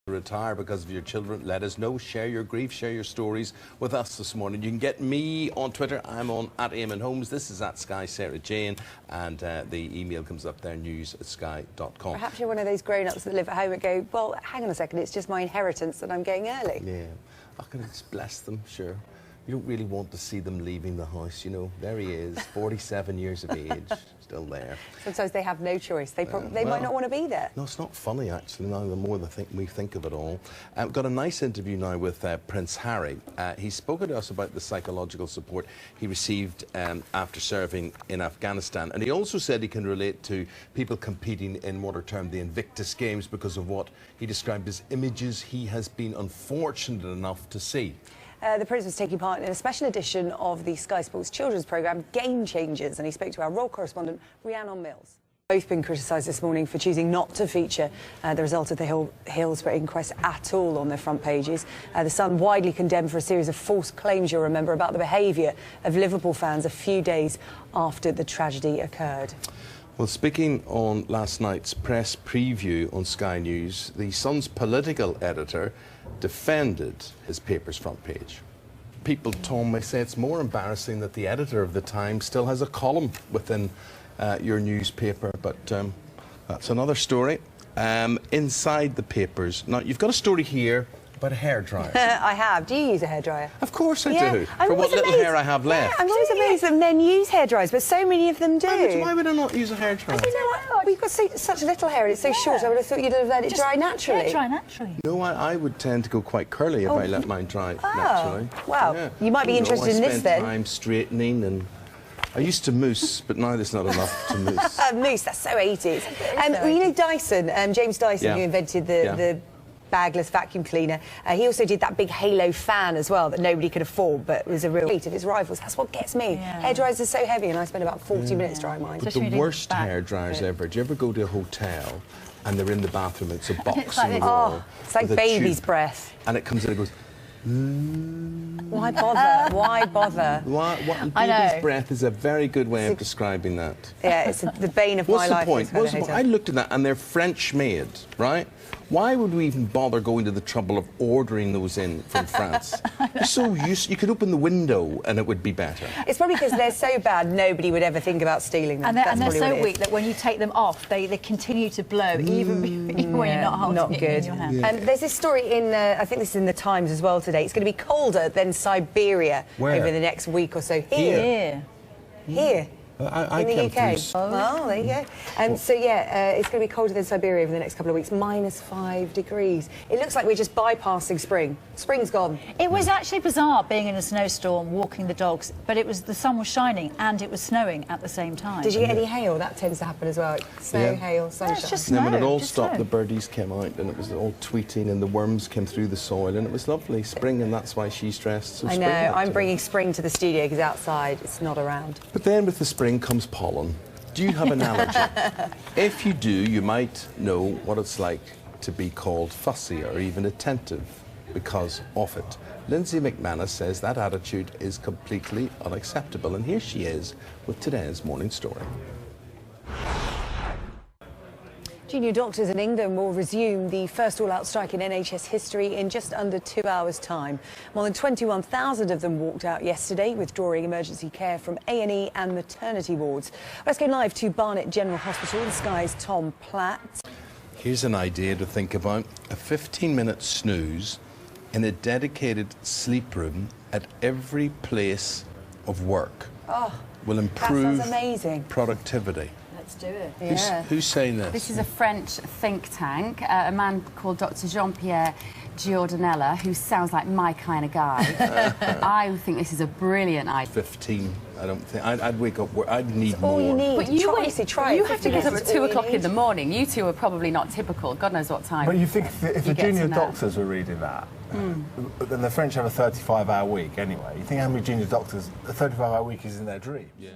Retire because of your children, let us know. Share your grief, share your stories with us this morning. You can get me on Twitter. I'm on @Eamon This is @Sky Sarah Jane, and the email comes up there, news@sky.com. Perhaps you're one of those grown-ups that live at home and go, well, hang on a second, it's just my inheritance that I'm getting early. Yeah, I can just bless them, sure. You don't really want to see them leaving the house, you know. There he is, 47 years of age, still there. Sometimes they have no choice. They might not want to be there. No, it's not funny, actually, now the more we think of it all. We've got a nice interview now with Prince Harry. He's spoken to us about the psychological support he received after serving in Afghanistan. And he also said he can relate to people competing in what are termed the Invictus Games because of what he described as images he has been unfortunate enough to see. The Prince was taking part in a special edition of the Sky Sports children's programme, Game Changers, and he spoke to our royal correspondent, Rhiannon Mills. Both been criticised this morning for choosing not to feature the result of the Hillsborough inquest at all on their front pages. The Sun widely condemned for a series of false claims, you'll remember, about the behaviour of Liverpool fans a few days after the tragedy occurred. Well, speaking on last night's press preview on Sky News, the Sun's political editor defended his paper's front page. People told me, say it's more embarrassing that the editor of the Times still has a column within your newspaper, but that's another story. Inside the papers, now you've got a story here about a hairdryer. I have. Do you use a hairdryer? Of course I do. I'm For what little amazed. hair I have left. I'm always amazed that men use hairdryers, but so many of them do. Why would I not use a hairdryer? You know what? We've got such little hair and it's so short. I would have thought you'd have let it dry naturally. Dry naturally. No, I would tend to go quite curly if I let mine dry naturally. Wow. Yeah. You might be interested in this then. I spend time straightening, and I used to mousse, but now there's not enough to mousse. Mousse, that's so 80s. Well, you know Dyson, James Dyson, who invented the bagless vacuum cleaner. He also did that big Halo fan as well that nobody could afford, but was a real feat of his rivals. That's what gets me. Hairdryers are so heavy, and I spend about 40 minutes drying mine. But the worst hairdryers ever. Do you ever go to a hotel and they're in the bathroom? It's a box on the wall. It's like baby's breath. And it comes in and goes. Why bother? Why bother? Baby's breath is a very good way of describing that. Yeah, it's the bane of my life. What's the point? I looked at that, and they're French made, right? Why would we even bother going to the trouble of ordering those in from France? They're so used. You could open the window and it would be better. It's probably because they're so bad nobody would ever think about stealing them. And they're so weak that when you take them off, they continue to blow even when you're not holding it in your hand. There's this story in, I think this is in the Times as well today. It's going to be colder than Siberia over the next week or so. Here. In the UK. Well, there you go. And so, it's going to be colder than Siberia over the next couple of weeks, -5 degrees. It looks like we're just bypassing spring. Spring's gone. It was actually bizarre being in a snowstorm, walking the dogs, but the sun was shining and it was snowing at the same time. Did you get any hail? That tends to happen as well. Snow, hail, sunshine. It's just And then snow, when it all stopped, the birdies came out and it was all tweeting and the worms came through the soil and it was lovely. Spring, and that's why she's dressed so I know. I'm bringing spring to the studio because outside it's not around. But then with the spring comes pollen. Do you have an allergy? If you do, you might know what it's like to be called fussy or even attentive because of it. Lindsay McManus says that attitude is completely unacceptable, and here she is with today's morning story. Junior doctors in England will resume the first all-out strike in NHS history in just under 2 hours' time. More than 21,000 of them walked out yesterday, withdrawing emergency care from A&E and maternity wards. Let's go live to Barnet General Hospital. The Sky's Tom Platt. Here's an idea to think about. A 15-minute snooze in a dedicated sleep room at every place of work will improve that sounds amazing. Productivity. Let's do it. Yeah. Who's saying this? This is a French think tank, a man called Dr. Jean-Pierre Giordanella, who sounds like my kind of guy. I think this is a brilliant idea. 15, I don't think. I'd wake up, I'd need more. All you need. But you have to get up at 2 o'clock in the morning. You two are probably not typical. God knows what time. But you think if the junior doctors were reading that, then the French have a 35-hour week anyway. You think how many junior doctors, a 35-hour week is in their dream? Yeah.